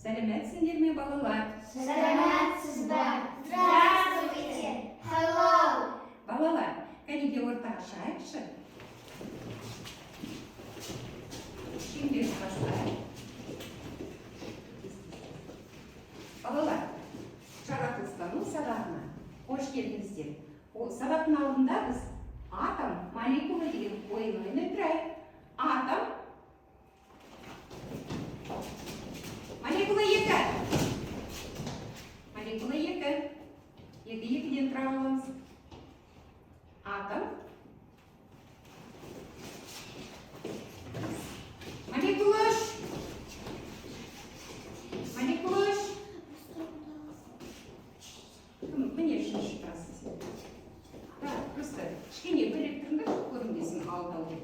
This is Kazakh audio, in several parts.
Сәлеметсіңдер ме, балалар? Сәлеметсіз бе? Здравствуйте. Hello. Балалар, кәнеге ортаға шығайықшы. Шеңберді бастайық. Балалар, жаратылыстану сабағына қош келдіңіздер. Сабақтың алдында біз атом, молекула деген ойын ойнап тұрайық. Атом, молекула 2. Молекула 2. Екіден тұра аламыз. Атом. Молекула 3. Молекула 3. Міне үшінші тұрасыз. Просто кішкене бөлек тұрыңдар, көрінбесін алды.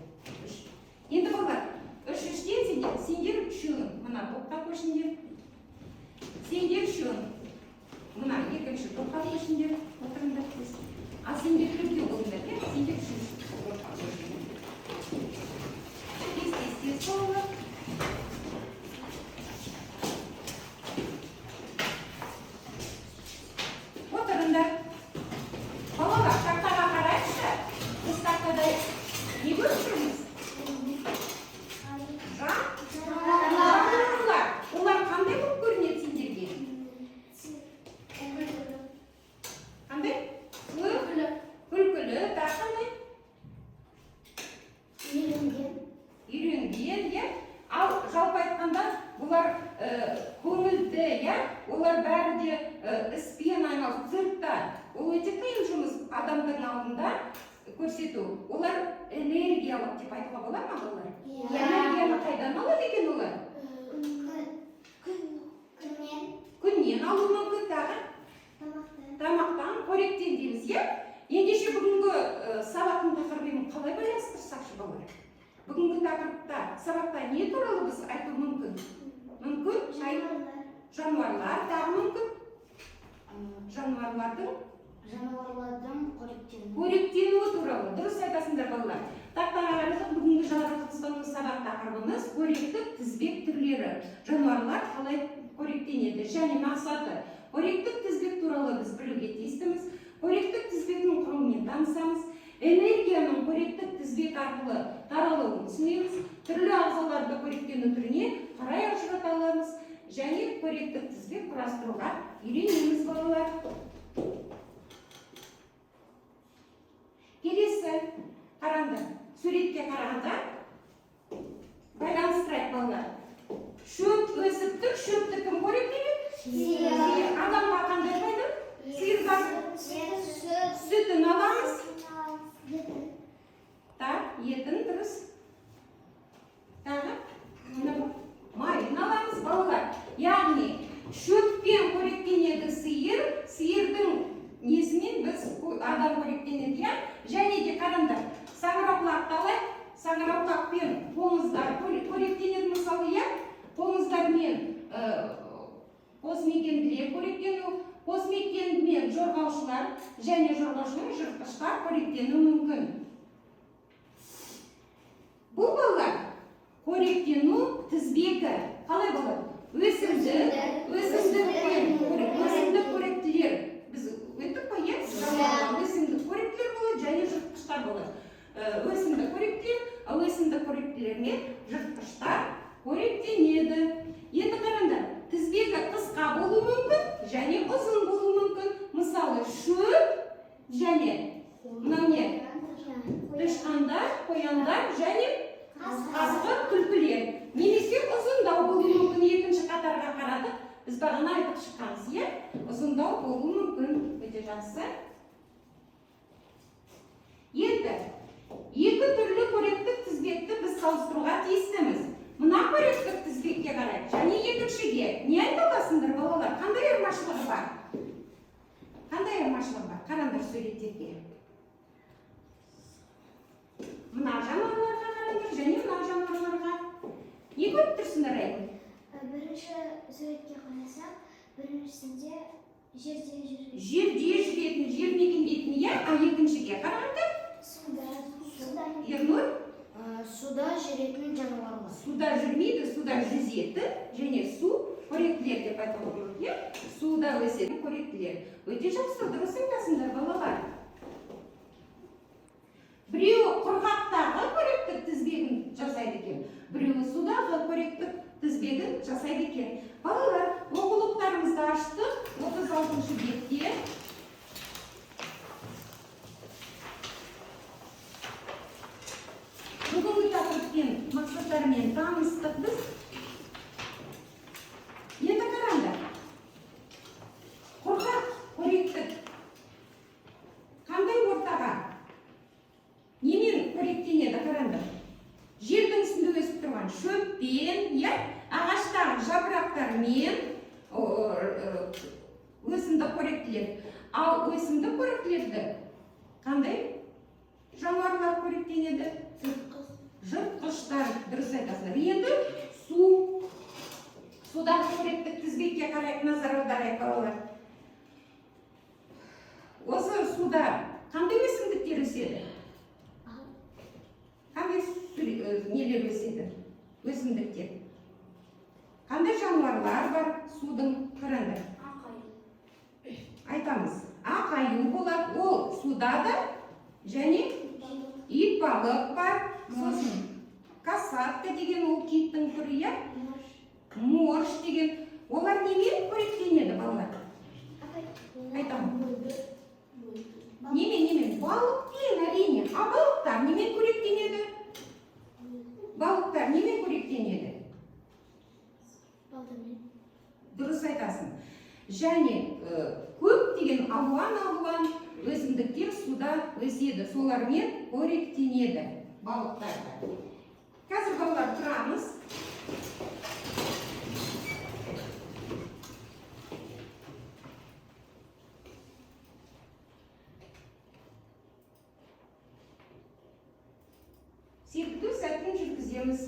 Енді балалар, үштен сендер үшін мына топқа көшіңдер. Сендер үшін мына екінші топқа көшіңдер. Отырыңдар көз. А сендер бірге болыңдар, сендер үшінші топқа көшіңдер. Тез солы. Отырыңдар. Балалар, тақтаға қарайықшы. Біз тақтада не көріп тұрмыз? Олар қандай болып көрінеді сендерге? Қандай? Күлкілі, тағы қандай? Үйренген, ал жалпы айтқанда бұлар көңілді, олар бәрі де іспен айналысып, циркта. Ол өте қиын жұмыс адамдардың алдында көрсету. Олар энергиялық деп айтуға болады ма олар? Энергияны қайдан алады екен олар? Күннен алу мүмкін, тағы? Тамақтан, қоректен дейміз, Ендеше бүгінгі сабақтың тақырыбын қалай байланыстырсақшы балалар? Бүгінгі тақырыпта сабақта не туралы біз айту мүмкін? Мүмкін? Жануарлар, тағы мүмкін? Жануарлардың қоректенуі туралы. Дұрыс айтасыңдар балалар. Тақтаға қарасақ, бүгінгі жаратылыстану сабақ тақырыбымыз қоректік тізбек түрлері. Жануарлар қалай қоректенеді және мақсаты. Қоректік тізбек туралы біз білуге тиістіміз. Қоректік тізбектің құруымен танысамыз. Энергияның қоректік тізбек арқылы таралуын түсінеміз. Түрлі ағзаларды қоректену түріне қарай ажырата аламыз. Және қоректік тізбек құрастыруға үйренеміз балалар. Келесі қараңдар. Суретке қарағанда байланыстырайық балалар. Шөп өсіп тұр, шөпті кім қоректенеді? Адамға қандай пайда? Сиырдан сүтін аламыз. Етін дұрыс. Тағы майын аламыз балалар. Яғни шөппен қоректенеді сиыр, сиырдың несімен біз адам қоректенеді, және де қараңдар. Саңырауқұлақты алайық. Саңырауқұлақпен қоңыздар қоректенеді мысалы, қоңыздармен қосмекенділер қоректену, қосмекендімен жорғаушылар және жорғаушының жыртқыштар қоректену мүмкін. Бұл балалар қоректену тізбегі қалай болады? Өсімдік қоректілер. Біз өттік қой, өсімдік қоректілер болады және жыртқыштар болады. Өсімдік қоректілер, өсімдік қоректілермен жыртқыштар қоректенеді. Енді қараңдар, тізбегі қысқа болу мүмкін және ұзын болу мүмкін. Мысалы, шөп және тышқандар, қояндар және қасқыр, түлкілер. Немесе ұзындау болу мүмкін. Екінші қатарға қарадық. Біз бағана айтып шыққанбыз, ұзындау болу мүмкін. Өте жақсы. Енді екі түрлі қоректік тізбекті біз салыстыруға тиістіміз. Мына қоректік тізбекке қарай және екіншіге не айта аласыңдар балалар? Қандай айырмашылығы бар? Қараңдар суреттерге. Мына жануарларға қараңдар және мына жануарларға. Не көріп тұрсыңдар ай? Бірінші суретке қарасақ, біріншісінде жерде жүретін, жер мекендейтін, а екіншіге қараңдар? Ернұр? Суда жүретін жануарлар. Суда жүрмейді, суда жүзетін және су қоректілер деп айтуға болады, иә? Суда өсетін қоректілер. Өте жақсы, дұрыс айтасыңдар балалар. Біреуі құрғақтағы қоректік тізбегін жасайды екен, біреуі судағы қоректік тізбегін жасайды екен. Балалар, оқулықтарымызды аштық, 36-шы бетте. Бүгінгі тақырыппен мақсаттарымен таныстық біз. Енді қараңдар. Құрғақ қоректік қандай ортаға немен қоректенеді, қараңдар. Жердің үстінде өсіп тұрған шөппен, ағаштардың жапырақтарымен өсімдік қоректеледі. Ал өсімдік қоректеледі қандай жануарлар қоректенеді? Жыртқыштар, дұрыс айтасыңдар. Енді судағы қоректік тізбекке қарай назар аударайық балалар. Осы суда қандай өсімдіктер өседі? Қандай нелер өседі? Өсімдіктер. Қандай жануарлар бар судың? Қараңдар. Айтамыз. Ақаю болады. Ол суда да және ит балық бар. Сосын касатка деген ол киттің түрі, морж деген. Олар немен қоректенеді, балалар? Айтамын. Немен? Балықпен, әрине. А балықтар немен қоректенеді? Балықтар немен қоректенеді? Дұрыс айтасың. Және көптеген алуан өсімдіктер суда өседі. Солармен қоректенеді балықтарда. Қазір балалар тұрамыз. Серпіту сәтін жүргіземіз.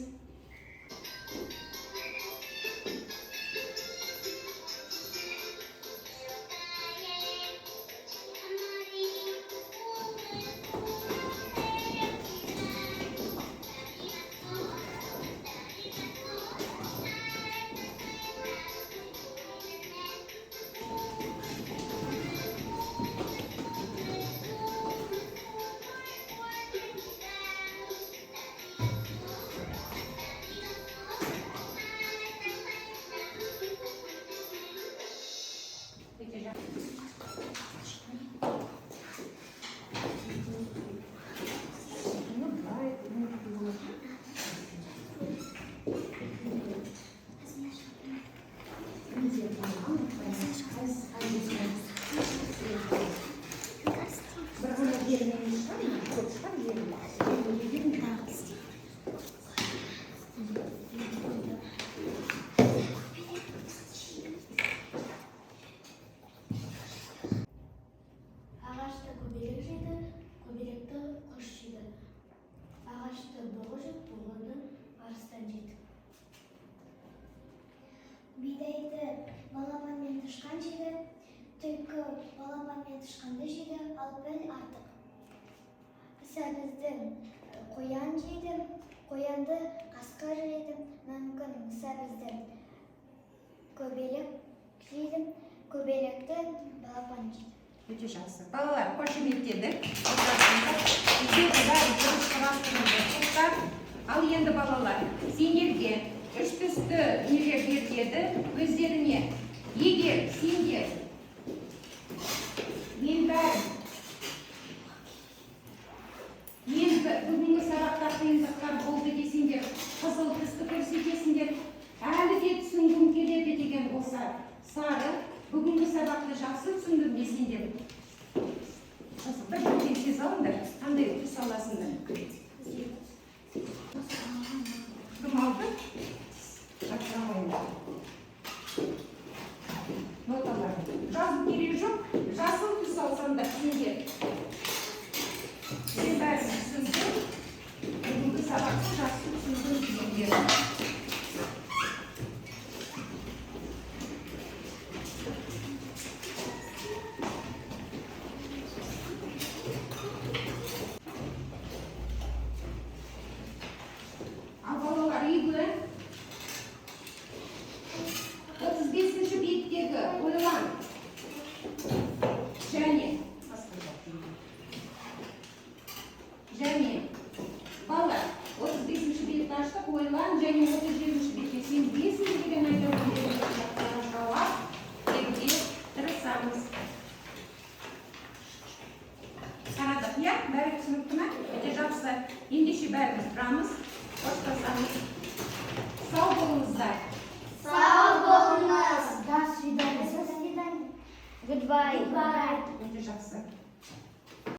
Ағашты көбелек жейді, көбелекті құс жейді. Ағашты бұғы жеп, бұғыны арыстан жейді. Бидайды балапан мен тышқан жейді, түлкі балапан мен тышқанды жейді, ал піл артық. Сәбізді қоян жейді, қоянды қасқыр жейді, мүмкін сәбізді көбелек жейді, көбелекті балапан жейді. Өте жақсы. Балалар, қошеметтедік. Өздері бәрі дұрыс қарастырылды. Ал енді балалар, сендерге үш түсті нелер беріледі. Өздеріне егер сендер енді бүгінгі сабақта қиындықтар болды десеңдер, қызыл түсті көрсетесіңдер, әлі де түсінгім келеді деген болса, сары бүгінгі сабақты жақсы түсіндім десеңдер, бір бірден тез алыңдар, қандай түс аласыңдар. Кім алды? Ноталар. Жазу керек жоқ, жасыл түс алсаңдар сендер. Сен бәрін түсіндің, бүгінгі сабақты жақсы түсіндің десеңдер. қоштасамыз. Сау болыңыздар. Сау болыңыз. До свидания. Goodbye. Өте жақсы.